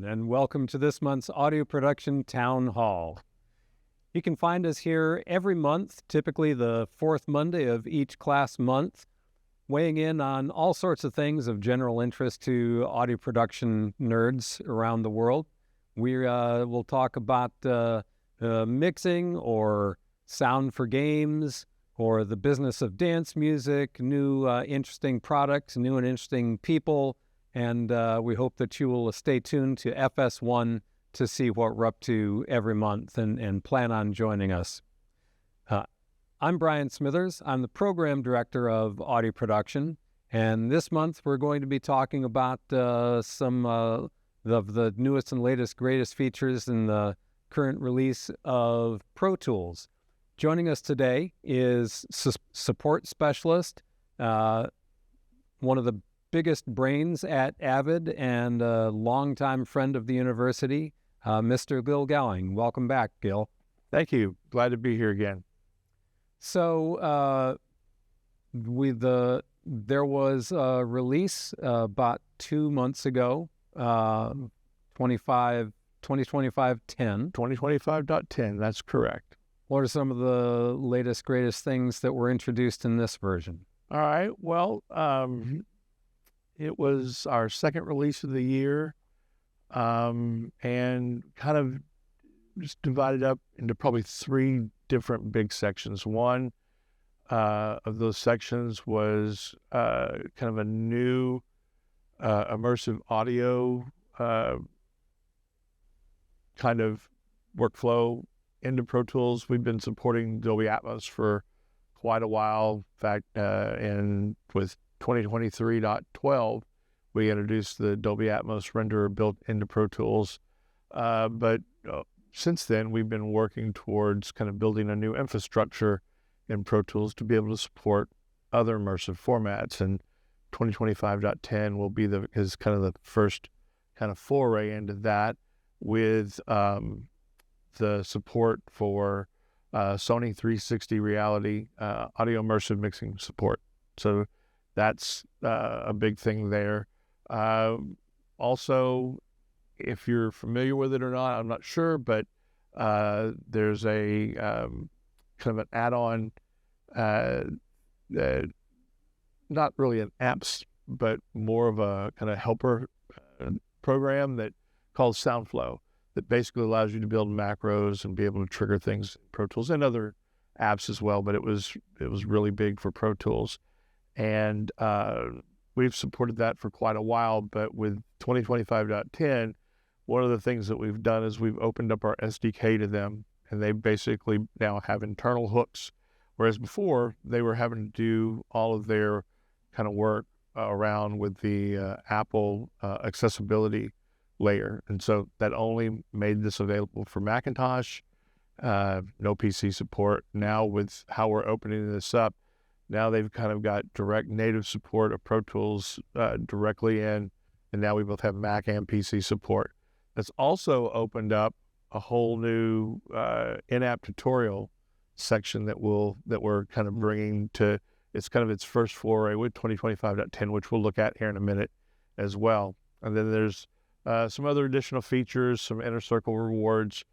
and welcome to this month's audio production Town Hall. You can find us here every month, typically the fourth Monday of each class month, weighing in on all sorts of things of general interest to audio production nerds around the world. We will talk about mixing or sound for games or the business of dance music, new interesting products, new and interesting people, and we hope that you will stay tuned to FS1 to see what we're up to every month and plan on joining us. I'm Brian Smithers. I'm the Program Director of Audio Production, and this month we're going to be talking about some of the newest and latest, greatest features in the current release of Pro Tools. Joining us today is support specialist, one of the biggest brains at Avid and a longtime friend of the university, Mr. Gil Gowing. Welcome back, Gil. Thank you. Glad to be here again. So there was a release about 2 months ago, 2025-10. 2025.10, that's correct. What are some of the latest, greatest things that were introduced in this version? All right. Well, it was our second release of the year, and kind of just divided up into probably three different big sections. One of those sections was kind of a new immersive audio kind of workflow into Pro Tools. We've been supporting Dolby Atmos for quite a while. In fact, with 2023.12, we introduced the Dolby Atmos renderer built into Pro Tools. But since then, we've been working towards kind of building a new infrastructure in Pro Tools to be able to support other immersive formats. And 2025.10 will be is kind of the first kind of foray into that, with the support for Sony 360 Reality audio immersive mixing support. So that's a big thing there. Also, if you're familiar with it or not, I'm not sure, but there's a kind of an add-on, not really an apps, but more of a kind of helper program that called SoundFlow, that basically allows you to build macros and be able to trigger things in Pro Tools and other apps as well. But it was really big for Pro Tools, and we've supported that for quite a while. But with 2025.10, one of the things that we've done is we've opened up our SDK to them, and they basically now have internal hooks, whereas before they were having to do all of their kind of work around with the Apple accessibility layer. And so that only made this available for Macintosh, no PC support. Now with how we're opening this up, now they've kind of got direct native support of Pro Tools directly in, and now we both have Mac and PC support. That's also opened up a whole new in-app tutorial section that we're kind of bringing to, it's kind of its first foray with 2025.10, which we'll look at here in a minute as well. And then there's some other additional features, some inner circle rewards.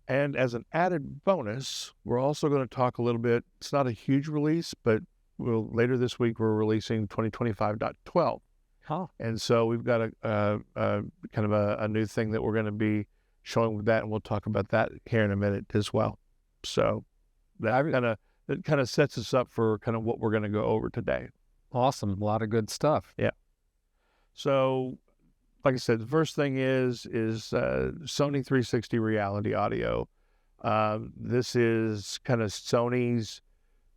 And as an added bonus, we're also going to talk a little bit, it's not a huge release, but later this week we're releasing 2025.12. Huh. And so we've got a kind of a new thing that we're going to be showing with that, and we'll talk about that here in a minute as well. So that kind of sets us up for kind of what we're going to go over today. Awesome. A lot of good stuff. Yeah. So, like I said, the first thing is Sony 360 Reality Audio. This is kind of Sony's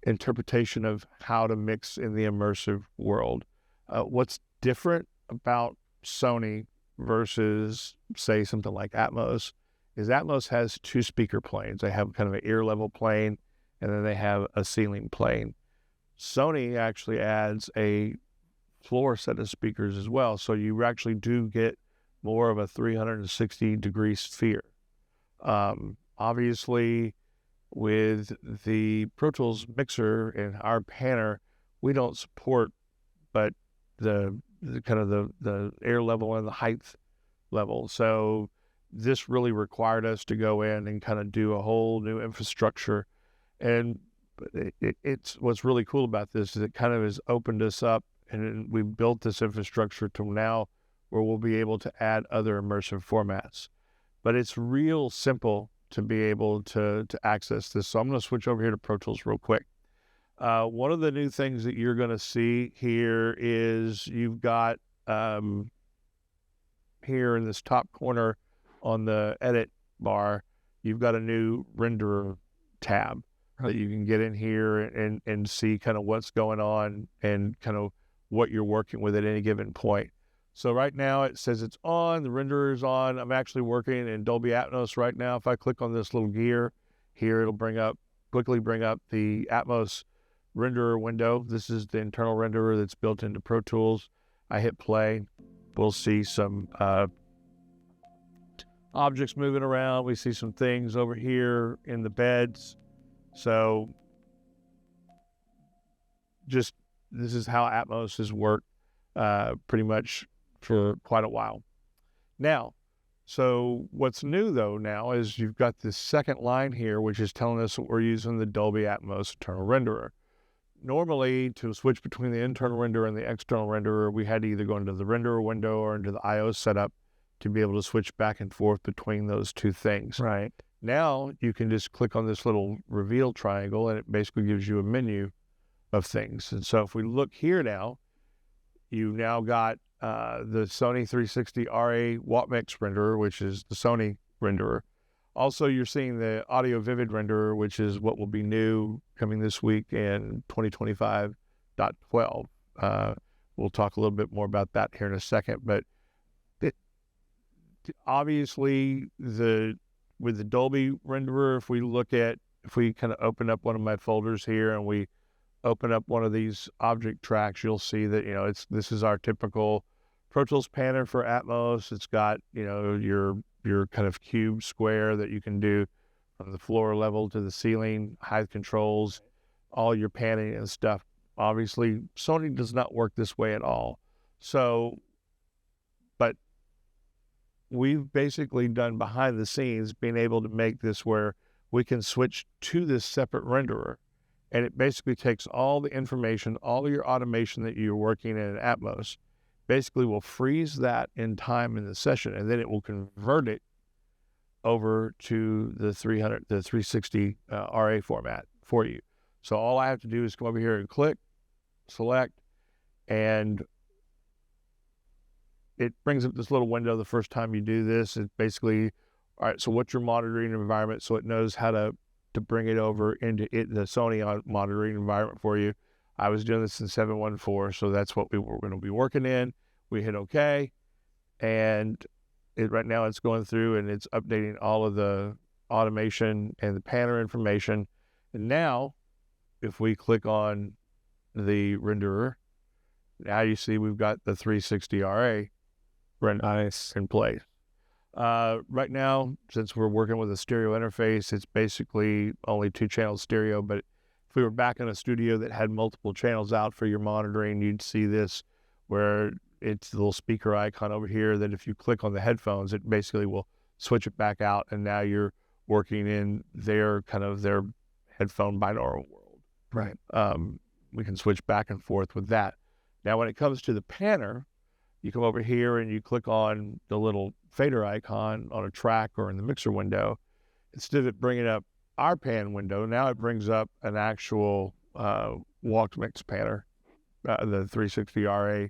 interpretation of how to mix in the immersive world. What's different about Sony versus, say, something like Atmos is Atmos has two speaker planes. They have kind of an ear level plane, and then they have a ceiling plane. Sony actually adds a floor set of speakers as well, so you actually do get more of a 360-degree sphere. Obviously, with the Pro Tools mixer and our panner, we don't support but the kind of the air level and the height level. So this really required us to go in and kind of do a whole new infrastructure. And it's what's really cool about this is it kind of has opened us up, and we've built this infrastructure to now where we'll be able to add other immersive formats. But it's real simple to be able to access this. So I'm going to switch over here to Pro Tools real quick. One of the new things that you're going to see here is you've got here in this top corner on the edit bar, you've got a new renderer tab that you can get in here and see kind of what's going on and kind of what you're working with at any given point. So right now it says it's on, the renderer is on. I'm actually working in Dolby Atmos right now. If I click on this little gear here, it'll quickly bring up the Atmos renderer window. This is the internal renderer that's built into Pro Tools. I hit play. We'll see some objects moving around. We see some things over here in the beds. So just this is how Atmos has worked pretty much for quite a while. Now, so what's new though now is you've got this second line here, which is telling us that we're using the Dolby Atmos internal renderer. Normally, to switch between the internal renderer and the external renderer, we had to either go into the renderer window or into the I/O setup to be able to switch back and forth between those two things. Right. Now you can just click on this little reveal triangle and it basically gives you a menu of things. And so if we look here now, you've now got the Sony 360 RA Watt Mix renderer, which is the Sony renderer. Also, you're seeing the Audio Vivid renderer, which is what will be new coming this week in 2025.12. We'll talk a little bit more about that here in a second, but obviously with the Dolby renderer, if we kind of open up one of my folders here and we open up one of these object tracks, you'll see that, this is our typical Pro Tools panner for Atmos. It's got, your kind of cube square that you can do from the floor level to the ceiling, height controls, all your panning and stuff. Obviously, Sony does not work this way at all. So, but we've basically done behind the scenes being able to make this where we can switch to this separate renderer. And it basically takes all the information, all of your automation that you're working in Atmos, basically will freeze that in time in the session, and then it will convert it over to the 360 RA format for you. So all I have to do is come over here and click, select, and it brings up this little window the first time you do this. It's basically, all right, so what's your monitoring environment? So it knows how to bring it over into the Sony monitoring environment for you. I was doing this in 714, so that's what we were going to be working in. We hit OK, and right now it's going through and it's updating all of the automation and the panner information. And now, if we click on the renderer, now you see we've got the 360 RA in place. Right now, since we're working with a stereo interface, it's basically only 2-channel stereo, but if we were back in a studio that had multiple channels out for your monitoring, you'd see this where it's the little speaker icon over here that if you click on the headphones, it basically will switch it back out, and now you're working in their headphone binaural world. Right. We can switch back and forth with that. Now, when it comes to the panner, you come over here and you click on the little fader icon on a track or in the mixer window. Instead of it bringing up our pan window, now it brings up an actual walked mix panner, the 360 RA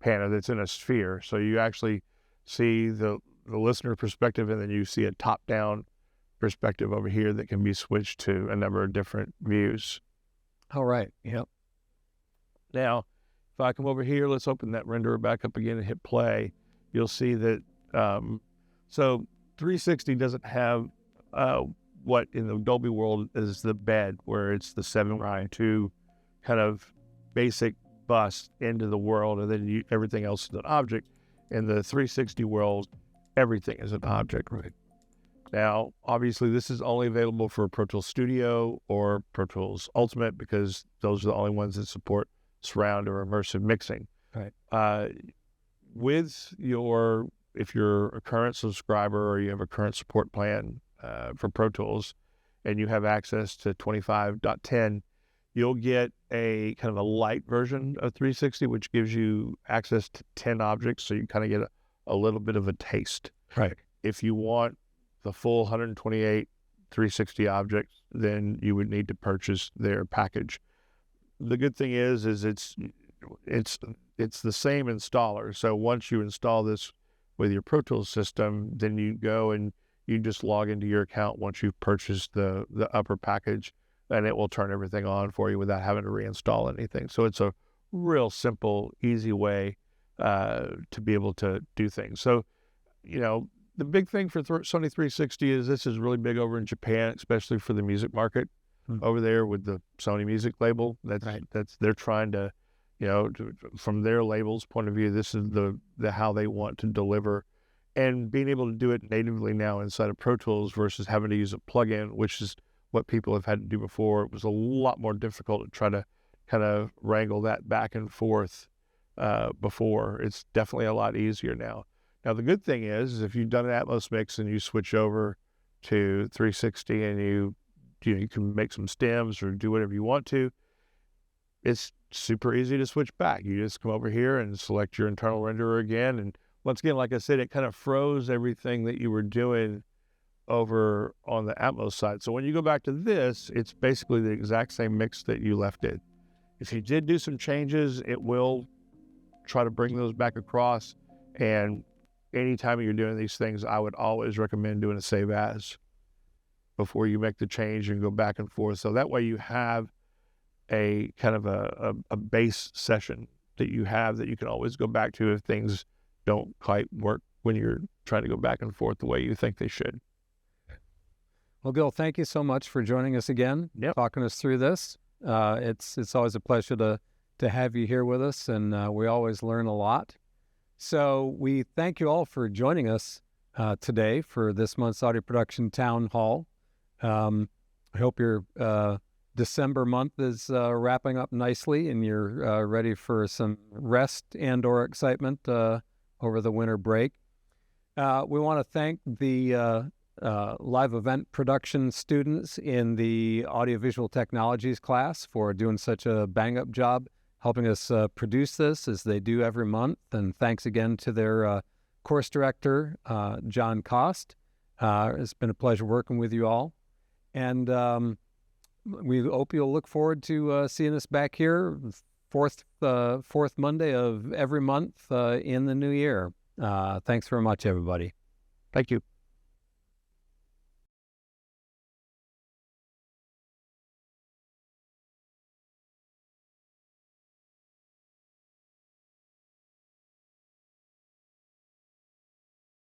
panner that's in a sphere. So you actually see the listener perspective, and then you see a top-down perspective over here that can be switched to a number of different views. All right. Yep. Now, if I come over here, let's open that renderer back up again and hit play. You'll see that, so 360 doesn't have what in the Dolby world is the bed, where it's the 7x2 kind of basic bus into the world, and then everything else is an object. In the 360 world, everything is an object. Right. Now, obviously, this is only available for Pro Tools Studio or Pro Tools Ultimate because those are the only ones that support surround or immersive mixing. Right. With your if you're a current subscriber or you have a current support plan for Pro Tools and you have access to 25.10, you'll get a kind of a light version of 360, which gives you access to 10 objects. So you kind of get a little bit of a taste. Right. If you want the full 128 360 objects, then you would need to purchase their package. The good thing is it's the same installer. So once you install this with your Pro Tools system, then you go and you just log into your account once you've purchased the upper package, and it will turn everything on for you without having to reinstall anything. So it's a real simple, easy way to be able to do things. So, the big thing for Sony 360 is this is really big over in Japan, especially for the music market. Over there with the Sony Music label. They're trying to, from their label's point of view, this is the how they want to deliver, and being able to do it natively now inside of Pro Tools versus having to use a plugin, which is what people have had to do before. It was a lot more difficult to try to kind of wrangle that back and forth before. It's definitely a lot easier now. Now, the good thing is if you've done an Atmos mix and you switch over to 360 and you can make some stems or do whatever you want to, it's super easy to switch back. You just come over here and select your internal renderer again. And once again, like I said, it kind of froze everything that you were doing over on the Atmos side. So when you go back to this, it's basically the exact same mix that you left it. If you did do some changes, it will try to bring those back across. And anytime you're doing these things, I would always recommend doing a save as before you make the change and go back and forth. So that way you have a kind of a base session that you have that you can always go back to if things don't quite work when you're trying to go back and forth the way you think they should. Well, Gil, thank you so much for joining us again, talking us through this. It's always a pleasure to have you here with us, and we always learn a lot. So we thank you all for joining us today for this month's Audio Production Town Hall. I hope your December month is wrapping up nicely and you're ready for some rest and or excitement over the winter break. We want to thank the live event production students in the audiovisual technologies class for doing such a bang-up job helping us produce this as they do every month. And thanks again to their course director, John Cost. It's been a pleasure working with you all. And we hope you'll look forward to seeing us back here fourth Monday of every month in the new year. Thanks very much, everybody. Thank you.